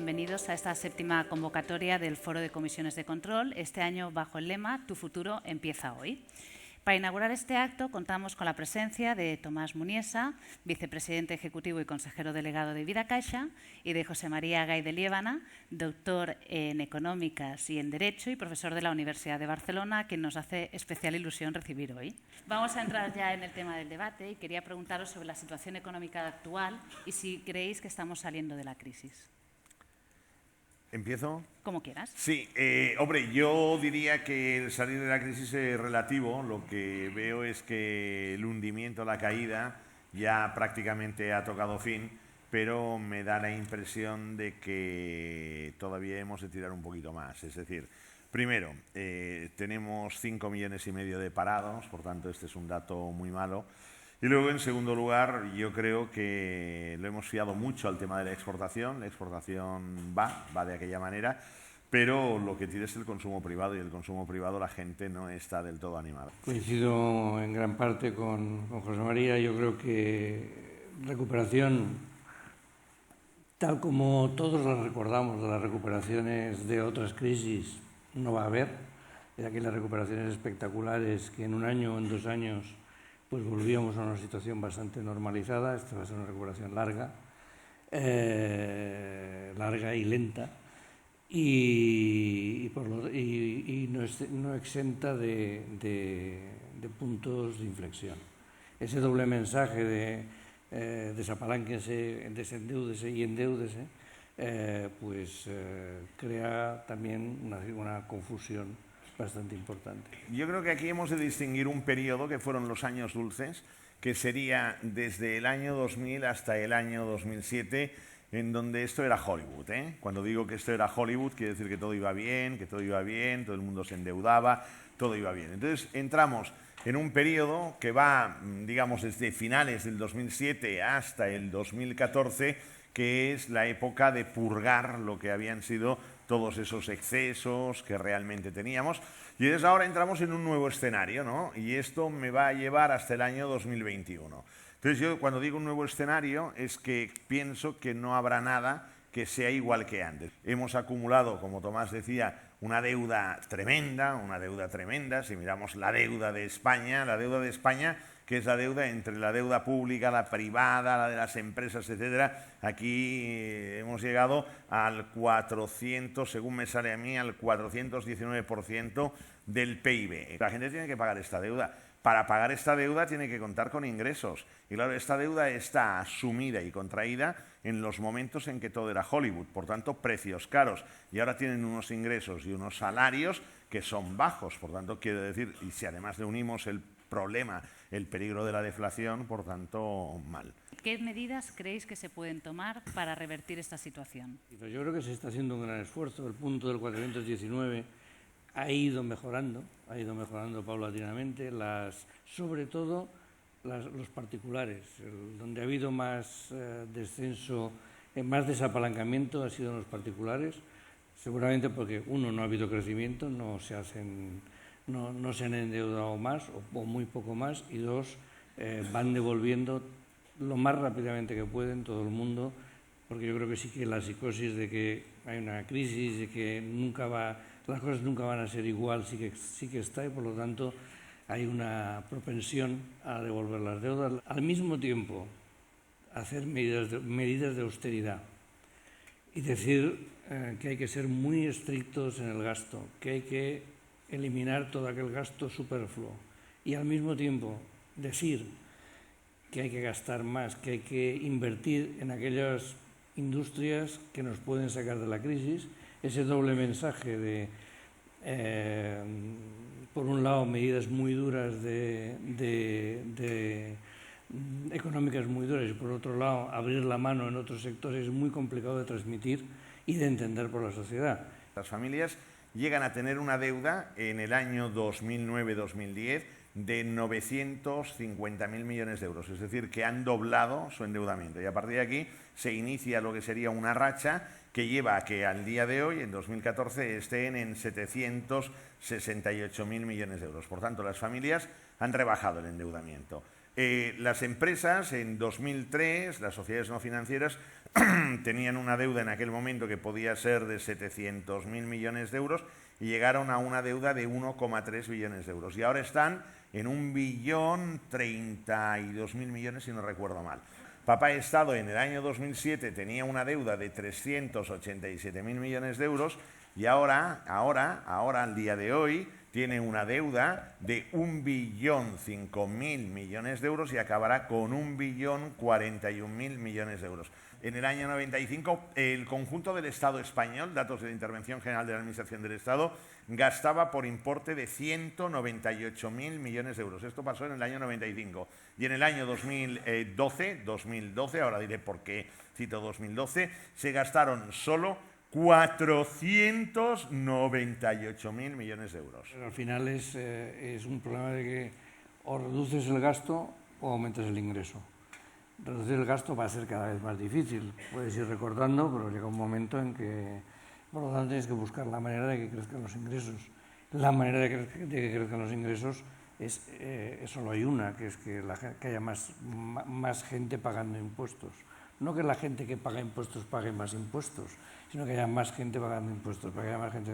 bienvenidos a esta séptima convocatoria del Foro de Comisiones de Control, este año bajo el lema Tu futuro empieza hoy. Para inaugurar este acto contamos con la presencia de Tomás Muniesa, vicepresidente ejecutivo y consejero delegado de Vidacaixa, y de José María Gay de Liébana, doctor en Económicas y en Derecho y profesor de la Universidad de Barcelona, a quien nos hace especial ilusión recibir hoy. Vamos a entrar ya en el tema del debate y quería preguntaros sobre la situación económica actual y si creéis que estamos saliendo de la crisis. ¿Empiezo? Como quieras. Sí, hombre, yo diría que el salir de la crisis es relativo. Lo que veo es que el hundimiento, la caída, ya prácticamente ha tocado fin, pero me da la impresión de que todavía hemos de tirar un poquito más. Es decir, primero, tenemos 5,5 millones de parados, por tanto este es un dato muy malo. Y luego, en segundo lugar, yo creo que lo hemos fiado mucho al tema de la exportación va de aquella manera, pero lo que tira es el consumo privado, y el consumo privado la gente no está del todo animada. Coincido en gran parte con José María. Yo creo que recuperación, tal como todos la recordamos de las recuperaciones de otras crisis, no va a haber. De aquellas recuperaciones espectaculares que en un año o en 2 años pues volvíamos a una situación bastante normalizada. Esta va a ser una recuperación larga y lenta, y no exenta de puntos de inflexión. Ese doble mensaje de desapalánquense, desendeúdese y endeúdese, crea también una confusión bastante importante. Yo creo que aquí hemos de distinguir un periodo que fueron los años dulces, que sería desde el año 2000 hasta el año 2007, en donde esto era Hollywood, ¿eh? Cuando digo que esto era Hollywood, quiere decir que todo iba bien, todo el mundo se endeudaba, todo iba bien. Entonces entramos en un periodo que va, digamos, desde finales del 2007 hasta el 2014, que es la época de purgar lo que habían sido todos esos excesos que realmente teníamos. Y desde ahora entramos en un nuevo escenario, ¿no? Y esto me va a llevar hasta el año 2021. Entonces yo, cuando digo un nuevo escenario, es que pienso que no habrá nada que sea igual que antes. Hemos acumulado, como Tomás decía, una deuda tremenda. Si miramos la deuda de España, que es la deuda entre la deuda pública, la privada, la de las empresas, etcétera. Aquí hemos llegado al 400, según me sale a mí, al 419% del PIB. La gente tiene que pagar esta deuda. Para pagar esta deuda tiene que contar con ingresos. Y claro, esta deuda está asumida y contraída en los momentos en que todo era Hollywood. Por tanto, precios caros. Y ahora tienen unos ingresos y unos salarios que son bajos. Por tanto, quiero decir, y si además le unimos el problema, el peligro de la deflación, por tanto, mal. ¿Qué medidas creéis que se pueden tomar para revertir esta situación? Yo creo que se está haciendo un gran esfuerzo. El punto del 419 ha ido mejorando paulatinamente, sobre todo los particulares. Donde ha habido más descenso, más desapalancamiento ha sido en los particulares, seguramente porque, uno, no ha habido crecimiento, no se han endeudado más o muy poco más, y dos, van devolviendo lo más rápidamente que pueden todo el mundo, porque yo creo que sí que la psicosis de que hay una crisis, de que las cosas nunca van a ser igual, sí que está, y por lo tanto hay una propensión a devolver las deudas. Al mismo tiempo, hacer medidas de austeridad y decir que hay que ser muy estrictos en el gasto, que hay que eliminar todo aquel gasto superfluo, y al mismo tiempo decir que hay que gastar más, que hay que invertir en aquellas industrias que nos pueden sacar de la crisis. Ese doble mensaje de, por un lado, medidas muy duras económicas muy duras, y por otro lado, abrir la mano en otros sectores, es muy complicado de transmitir y de entender por la sociedad. Las familias llegan a tener una deuda en el año 2009-2010 de 950.000 millones de euros, es decir, que han doblado su endeudamiento, y a partir de aquí se inicia lo que sería una racha que lleva a que al día de hoy, en 2014, estén en 768.000 millones de euros. Por tanto, las familias han rebajado el endeudamiento. Las empresas en 2003, las sociedades no financieras, tenían una deuda en aquel momento que podía ser de 700.000 millones de euros y llegaron a una deuda de 1,3 billones de euros. Y ahora están en 1.032.000 millones, si no recuerdo mal. Papá Estado en el año 2007 tenía una deuda de 387.000 millones de euros y ahora, al día de hoy, tiene una deuda de 1.005.000 millones de euros y acabará con 1.041.000 millones de euros. En el año 95, el conjunto del Estado español, datos de la Intervención General de la Administración del Estado, gastaba por importe de 198.000 millones de euros. Esto pasó en el año 95. Y en el año 2012, ahora diré por qué cito 2012, se gastaron solo 498.000 millones de euros. Pero al final es un problema de que o reduces el gasto o aumentas el ingreso. Reducir el gasto va a ser cada vez más difícil. Puedes ir recortando, pero llega un momento en que, por lo tanto, tienes que buscar la manera de que crezcan los ingresos. La manera de que crezcan los ingresos es solo hay una, que es que haya más gente pagando impuestos. No que la gente que paga impuestos pague más impuestos, sino que haya más gente pagando impuestos, para que haya más gente,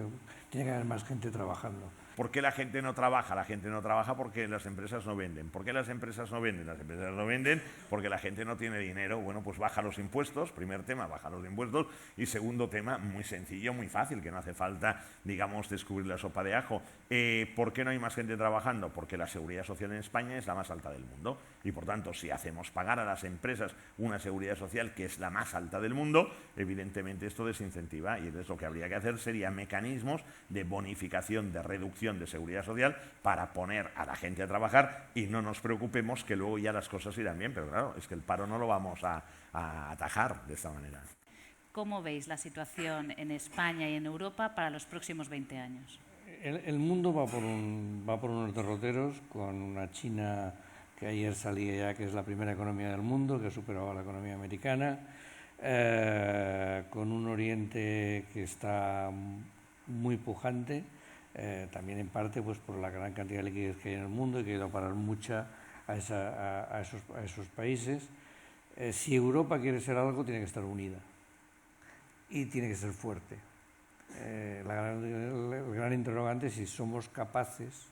tiene que haber más gente trabajando. ¿Por qué la gente no trabaja? La gente no trabaja porque las empresas no venden. ¿Por qué las empresas no venden? Las empresas no venden porque la gente no tiene dinero. Bueno, pues baja los impuestos. Primer tema, baja los impuestos. Y segundo tema, muy sencillo, muy fácil, que no hace falta, digamos, descubrir la sopa de ajo. ¿Por qué no hay más gente trabajando? Porque la seguridad social en España es la más alta del mundo. Y por tanto, si hacemos pagar a las empresas una seguridad social que es la más alta del mundo, evidentemente esto desincentiva. Y entonces lo que habría que hacer sería mecanismos de bonificación, de reducción de seguridad social para poner a la gente a trabajar y no nos preocupemos que luego ya las cosas irán bien, pero claro, es que el paro no lo vamos a atajar de esta manera. ¿Cómo veis la situación en España y en Europa para los próximos 20 años? El mundo va por unos derroteros, con una China que ayer salía ya que es la primera economía del mundo, que ha superado a la economía americana, con un Oriente que está muy pujante, también en parte pues por la gran cantidad de liquidez que hay en el mundo y que ha ido a parar mucha a esos países. Si Europa quiere ser algo, tiene que estar unida y tiene que ser fuerte. El gran interrogante es si somos capaces,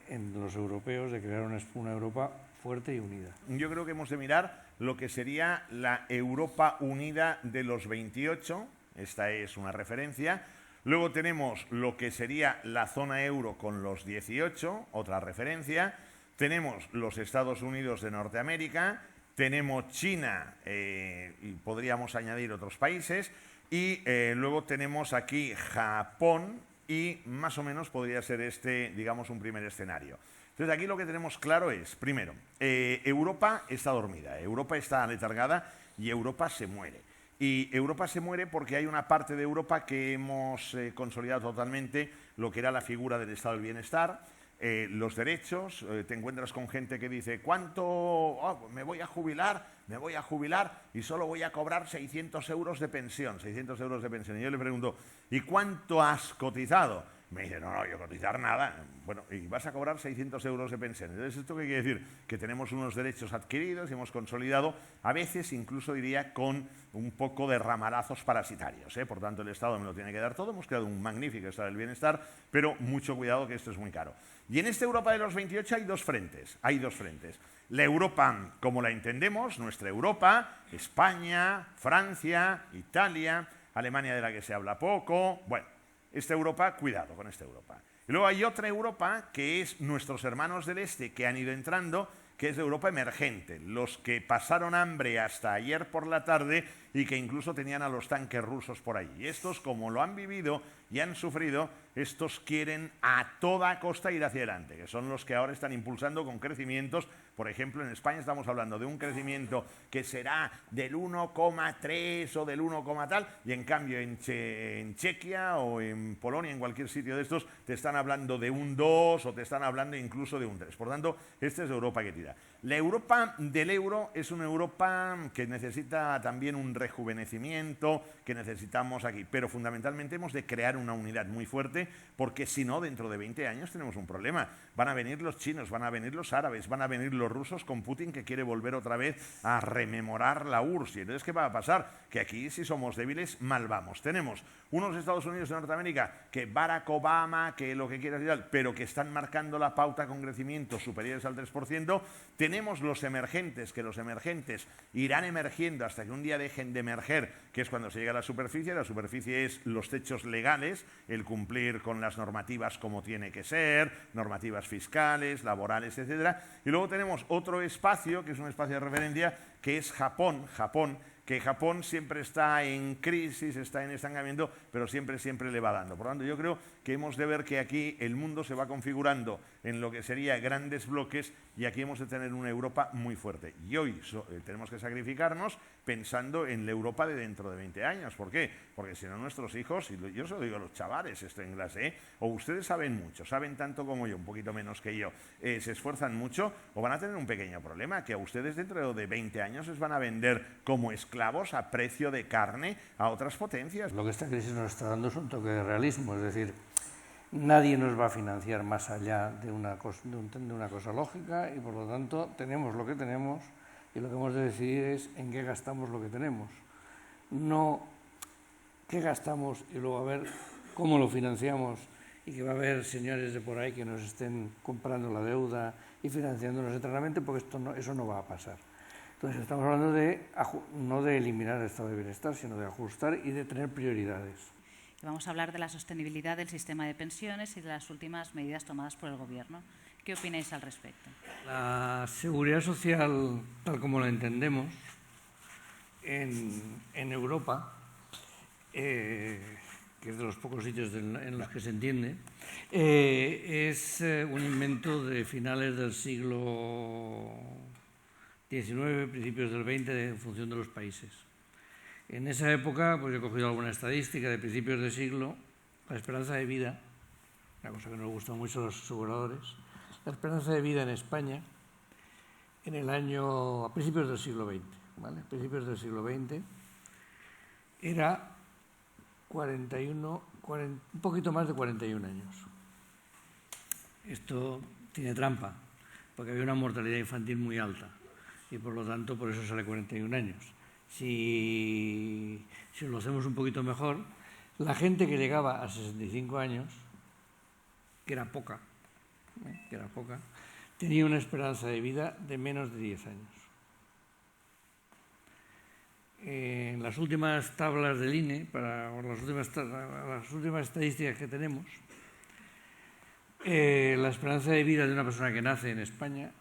en los europeos, de crear una Europa fuerte y unida. Yo creo que hemos de mirar lo que sería la Europa unida de los 28, esta es una referencia. Luego tenemos lo que sería la zona euro con los 18, otra referencia. Tenemos los Estados Unidos de Norteamérica, tenemos China y podríamos añadir otros países. Y luego tenemos aquí Japón y más o menos podría ser este, digamos, un primer escenario. Entonces aquí lo que tenemos claro es, primero, Europa está dormida, Europa está aletargada y Europa se muere. Y Europa se muere porque hay una parte de Europa que hemos consolidado totalmente lo que era la figura del estado del bienestar, los derechos. Te encuentras con gente que dice, ¿cuánto? Oh, me voy a jubilar y solo voy a cobrar 600 euros de pensión, 600 euros de pensión. Y yo le pregunto, ¿y cuánto has cotizado? Me dice, no, yo cotizar nada. Bueno, y vas a cobrar 600 euros de pensión. Entonces, ¿esto qué quiere decir? Que tenemos unos derechos adquiridos y hemos consolidado, a veces incluso diría con un poco de ramalazos parasitarios, ¿eh? Por tanto, el Estado me lo tiene que dar todo. Hemos creado un magnífico estado del bienestar, pero mucho cuidado que esto es muy caro. Y en esta Europa de los 28 hay dos frentes. La Europa, como la entendemos, nuestra Europa, España, Francia, Italia, Alemania de la que se habla poco. Bueno, esta Europa, cuidado con esta Europa. Y luego hay otra Europa que es nuestros hermanos del Este que han ido entrando, que es de Europa emergente, los que pasaron hambre hasta ayer por la tarde y que incluso tenían a los tanques rusos por allí. Y estos, como lo han vivido y han sufrido, estos quieren a toda costa ir hacia adelante, que son los que ahora están impulsando con crecimientos. Por ejemplo, en España estamos hablando de un crecimiento que será del 1,3 o del 1, tal, y en cambio en Chequia o en Polonia, en cualquier sitio de estos, te están hablando de un 2 o te están hablando incluso de un 3. Por tanto, esta es Europa que tira. La Europa del euro es una Europa que necesita también un rejuvenecimiento, que necesitamos aquí. Pero fundamentalmente hemos de crear una unidad muy fuerte, porque si no, dentro de 20 años tenemos un problema. Van a venir los chinos, van a venir los árabes, van a venir los rusos con Putin, que quiere volver otra vez a rememorar la URSS. Y entonces, ¿qué va a pasar? Que aquí, si somos débiles, mal vamos. Tenemos unos Estados Unidos de Norteamérica que Barack Obama, que lo que quieras y tal, pero que están marcando la pauta con crecimientos superiores al 3%. Tenemos los emergentes, que los emergentes irán emergiendo hasta que un día dejen de emerger, que es cuando se llega a la superficie. La superficie es los techos legales, el cumplir con las normativas como tiene que ser, normativas fiscales, laborales, etcétera. Y luego tenemos otro espacio, que es un espacio de referencia, que es Japón, que Japón siempre está en crisis, está en estancamiento, pero siempre le va dando. Por lo tanto, yo creo que hemos de ver que aquí el mundo se va configurando en lo que sería grandes bloques, y aquí hemos de tener una Europa muy fuerte. Y hoy tenemos que sacrificarnos pensando en la Europa de dentro de 20 años. ¿Por qué? Porque si no, nuestros hijos, y yo se lo digo a los chavales esto en clase, o ustedes saben mucho, saben tanto como yo, un poquito menos que yo, se esfuerzan mucho, o van a tener un pequeño problema, que a ustedes dentro de 20 años les van a vender como esclavos a precio de carne a otras potencias. Lo que esta crisis nos está dando es un toque de realismo, es decir, nadie nos va a financiar más allá de una cosa lógica, y por lo tanto tenemos lo que tenemos, y lo que hemos de decidir es en qué gastamos lo que tenemos. No qué gastamos y luego a ver cómo lo financiamos, y que va a haber señores de por ahí que nos estén comprando la deuda y financiándonos eternamente, porque eso no va a pasar. Entonces estamos hablando no de eliminar el estado de bienestar, sino de ajustar y de tener prioridades. Vamos a hablar de la sostenibilidad del sistema de pensiones y de las últimas medidas tomadas por el Gobierno. ¿Qué opináis al respecto? La seguridad social, tal como la entendemos en Europa, que es de los pocos sitios en los que se entiende, es un invento de finales del siglo XIX, principios del XX, en función de los países. En esa época, pues he cogido alguna estadística de principios de siglo, la esperanza de vida, una cosa que nos gusta mucho a los aseguradores, la esperanza de vida en España a principios del siglo XX, ¿vale? A principios del siglo XX era un poquito más de 41 años. Esto tiene trampa, porque había una mortalidad infantil muy alta, y por lo tanto por eso sale 41 años. Si lo hacemos un poquito mejor, la gente que llegaba a 65 años, que era poca, tenía una esperanza de vida de menos de 10 años. En las últimas tablas del INE, las últimas estadísticas que tenemos, la esperanza de vida de una persona que nace en España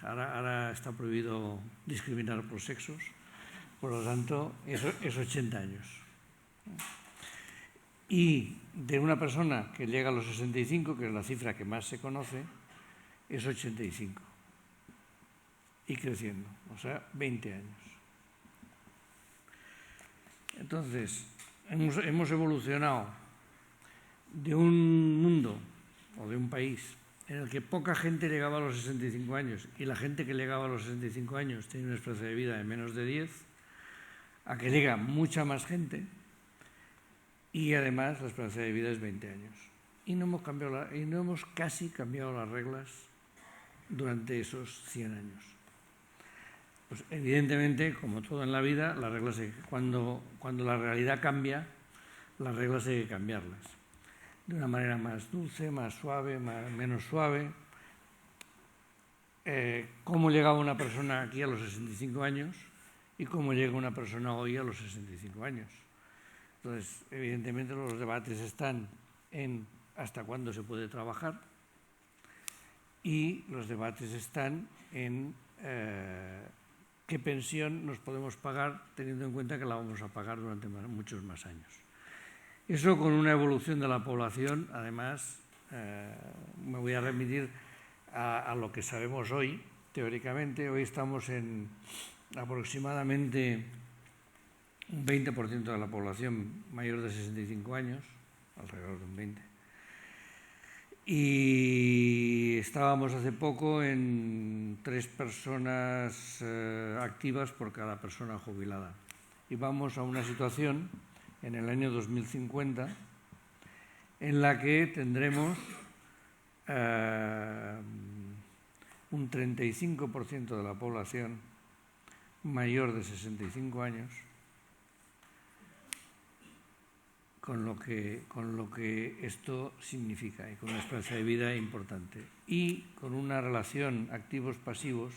ahora está prohibido discriminar por sexos, por lo tanto es 80 años. Y de una persona que llega a los 65, que es la cifra que más se conoce, es 85. Y creciendo, o sea, 20 años. Entonces, hemos evolucionado de un mundo o de un país en el que poca gente llegaba a los 65 años, y la gente que llegaba a los 65 años tenía una esperanza de vida de menos de 10, a que llega mucha más gente, y además la esperanza de vida es 20 años. Y no hemos casi cambiado las reglas durante esos 100 años. Pues evidentemente, como todo en la vida, cuando la realidad cambia, las reglas hay que cambiarlas. De una manera más dulce, más suave, menos suave. ¿Cómo llegaba una persona aquí a los 65 años y cómo llega una persona hoy a los 65 años? Entonces, evidentemente, los debates están en hasta cuándo se puede trabajar, y los debates están en qué pensión nos podemos pagar, teniendo en cuenta que la vamos a pagar durante muchos más años. Eso, con una evolución de la población, además, me voy a remitir a lo que sabemos hoy, teóricamente. Hoy estamos en aproximadamente un 20% de la población mayor de 65 años, alrededor de un 20%. y estábamos hace poco en 3 personas activas por cada persona jubilada. Y vamos a una situación en el año 2050 en la que tendremos un 35% de la población mayor de 65 años, con lo que esto significa, y con una esperanza de vida importante, y con una relación activos-pasivos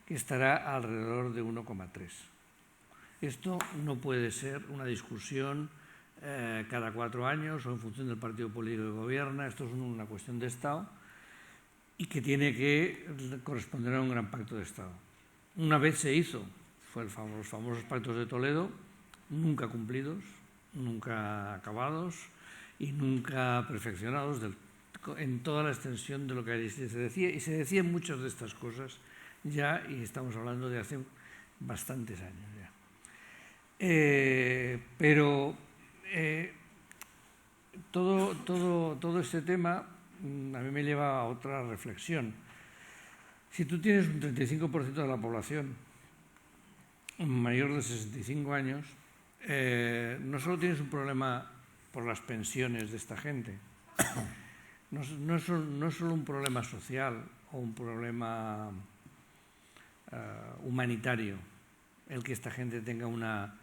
que estará alrededor de 1,3. Esto no puede ser una discusión cada 4 años o en función del partido político que gobierna. Esto es una cuestión de Estado y que tiene que corresponder a un gran pacto de Estado. Una vez se hizo, fue los famosos pactos de Toledo, nunca cumplidos, nunca acabados y nunca perfeccionados en toda la extensión de lo que se decía. Y se decían muchas de estas cosas ya, y estamos hablando de hace bastantes años ya. Pero todo este tema a mí me lleva a otra reflexión. Si tú tienes un 35% de la población mayor de 65 años, no solo tienes un problema por las pensiones de esta gente, no es solo un problema social o un problema humanitario el que esta gente tenga una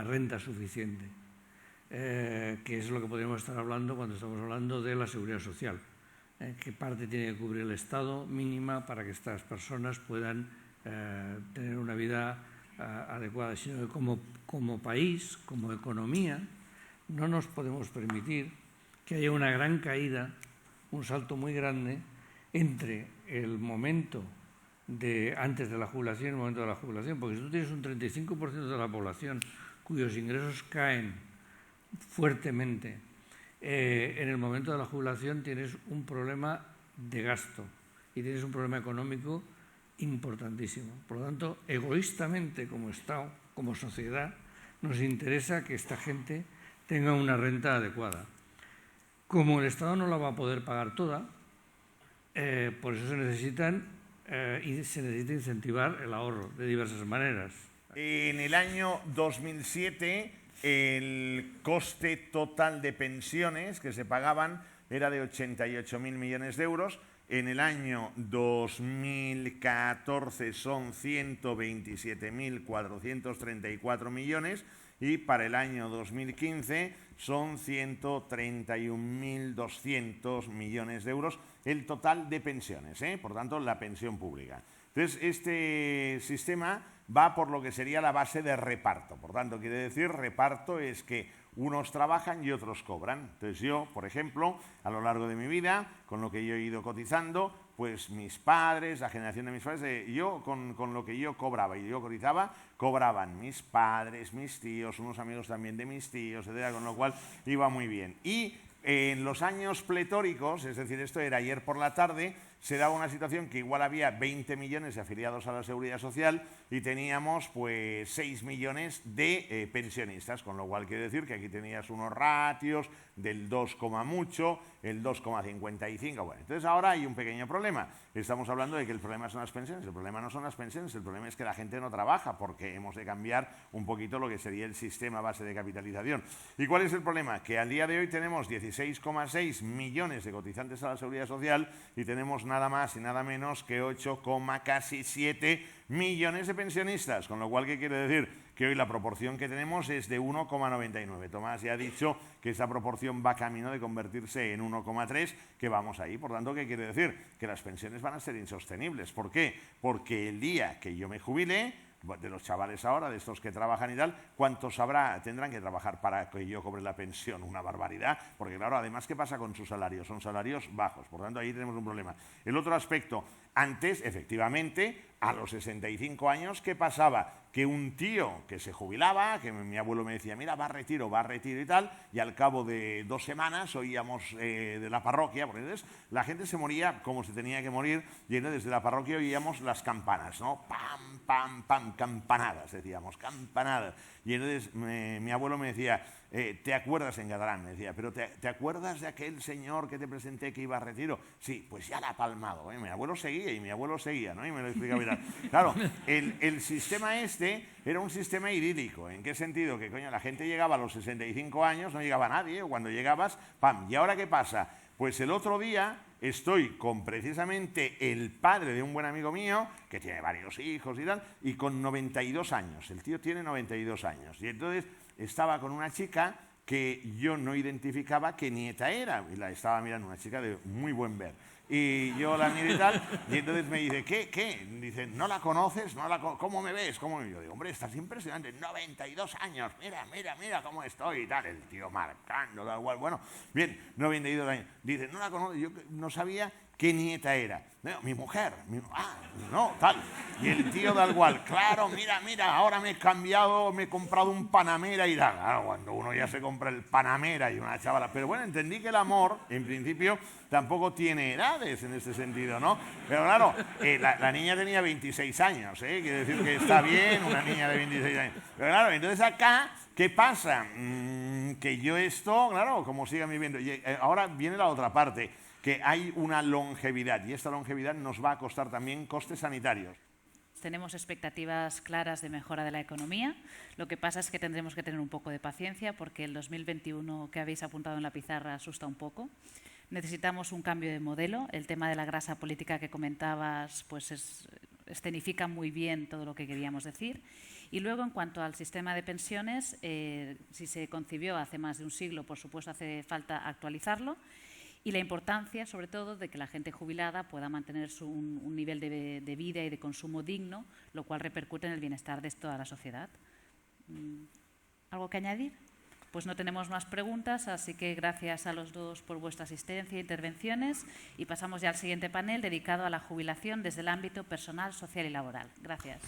renta suficiente, que es lo que podríamos estar hablando cuando estamos hablando de la seguridad social. ¿Qué parte tiene que cubrir el Estado mínima para que estas personas puedan tener una vida adecuada? Sino que como país, como economía, no nos podemos permitir que haya una gran caída, un salto muy grande entre el momento antes de la jubilación y el momento de la jubilación, porque si tú tienes un 35% de la población cuyos ingresos caen fuertemente, en el momento de la jubilación tienes un problema de gasto y tienes un problema económico importantísimo. Por lo tanto, egoístamente como Estado, como sociedad, nos interesa que esta gente tenga una renta adecuada. Como el Estado no la va a poder pagar toda, por eso se necesita incentivar el ahorro de diversas maneras. En el año 2007, el coste total de pensiones que se pagaban era de 88.000 millones de euros. En el año 2014 son 127.434 millones y para el año 2015 son 131.200 millones de euros el total de pensiones, por tanto, la pensión pública. Entonces, este sistema va por lo que sería la base de reparto. Por tanto, quiere decir, reparto es que unos trabajan y otros cobran. Entonces yo, por ejemplo, a lo largo de mi vida, con lo que yo he ido cotizando, pues mis padres, la generación de mis padres, yo con lo que yo cobraba y yo cotizaba, cobraban mis padres, mis tíos, unos amigos también de mis tíos, etc., con lo cual iba muy bien. Y en los años pletóricos, es decir, esto era ayer por la tarde, se daba una situación que igual había 20 millones de afiliados a la Seguridad Social y teníamos pues 6 millones de pensionistas, con lo cual quiere decir que aquí tenías unos ratios del 2, mucho, el 2,55. Bueno, entonces ahora hay un pequeño problema. Estamos hablando de que el problema son las pensiones. El problema no son las pensiones, el problema es que la gente no trabaja porque hemos de cambiar un poquito lo que sería el sistema base de capitalización. ¿Y cuál es el problema? Que al día de hoy tenemos 16,6 millones de cotizantes a la Seguridad Social y tenemos nada más y nada menos que 8,7 millones de pensionistas, con lo cual, ¿qué quiere decir? Que hoy la proporción que tenemos es de 1,99. Tomás ya ha dicho que esa proporción va camino de convertirse en 1,3, que vamos ahí. Por tanto, ¿qué quiere decir? Que las pensiones van a ser insostenibles. ¿Por qué? Porque el día que yo me jubile, de los chavales ahora, de estos que trabajan y tal, ¿cuántos tendrán que trabajar para que yo cobre la pensión? Una barbaridad, porque claro, además, ¿qué pasa con sus salarios? Son salarios bajos, por tanto, ahí tenemos un problema. El otro aspecto, antes, efectivamente, a los 65 años, ¿qué pasaba? Que un tío que se jubilaba, que mi abuelo me decía, mira, va a retiro y tal, y al cabo de 2 semanas oíamos de la parroquia, porque entonces la gente se moría como se tenía que morir, y entonces desde la parroquia oíamos las campanas, ¿no? ¡Pam! pam, pam, campanadas, decíamos, campanadas. Y entonces mi abuelo me decía, ¿te acuerdas en catalán? Me decía, pero ¿te acuerdas de aquel señor que te presenté que iba a retiro? Sí, pues ya la ha palmado. Mi abuelo seguía y mi abuelo seguía, ¿no? Y me lo explicaba. Mira. Claro, el sistema este era un sistema idílico. ¿En qué sentido? Que, coño, la gente llegaba a los 65 años, no llegaba nadie, o cuando llegabas, ¡pam! ¿Y ahora qué pasa? Pues el otro día estoy con precisamente el padre de un buen amigo mío, que tiene varios hijos y tal, y con 92 años. El tío tiene 92 años. Y entonces estaba con una chica que yo no identificaba qué nieta era. Y la estaba mirando, una chica de muy buen ver. Y yo la miré y tal, y entonces me dice, ¿qué? Dice, ¿no la conoces? ¿Cómo me ves? ¿Cómo? Y yo digo, hombre, estás impresionante, 92 años, mira cómo estoy y tal. El tío marcando, da igual, bueno, bien, 92 años. Dice, no la conoces, yo no sabía qué nieta era. No, mi mujer, no, tal. Y el tío da igual, claro, mira, ahora me he cambiado, me he comprado un Panamera y tal. Claro, cuando uno ya se compra el Panamera y una chavala. Pero bueno, entendí que el amor, en principio, tampoco tiene edades en este sentido, ¿no? Pero claro, la niña tenía 26 años, ¿eh? Quiere decir que está bien una niña de 26 años. Pero claro, entonces acá, ¿qué pasa? Que yo esto, claro, como siga viviendo. Y ahora viene la otra parte, que hay una longevidad, y esta longevidad nos va a costar también costes sanitarios. Tenemos expectativas claras de mejora de la economía. Lo que pasa es que tendremos que tener un poco de paciencia porque el 2021 que habéis apuntado en la pizarra asusta un poco. Necesitamos un cambio de modelo. El tema de la grasa política que comentabas pues escenifica muy bien todo lo que queríamos decir. Y luego, en cuanto al sistema de pensiones, si se concibió hace más de un siglo, por supuesto hace falta actualizarlo. Y la importancia, sobre todo, de que la gente jubilada pueda mantener un nivel de vida y de consumo digno, lo cual repercute en el bienestar de toda la sociedad. ¿Algo que añadir? Pues no tenemos más preguntas, así que gracias a los dos por vuestra asistencia e intervenciones y pasamos ya al siguiente panel dedicado a la jubilación desde el ámbito personal, social y laboral. Gracias.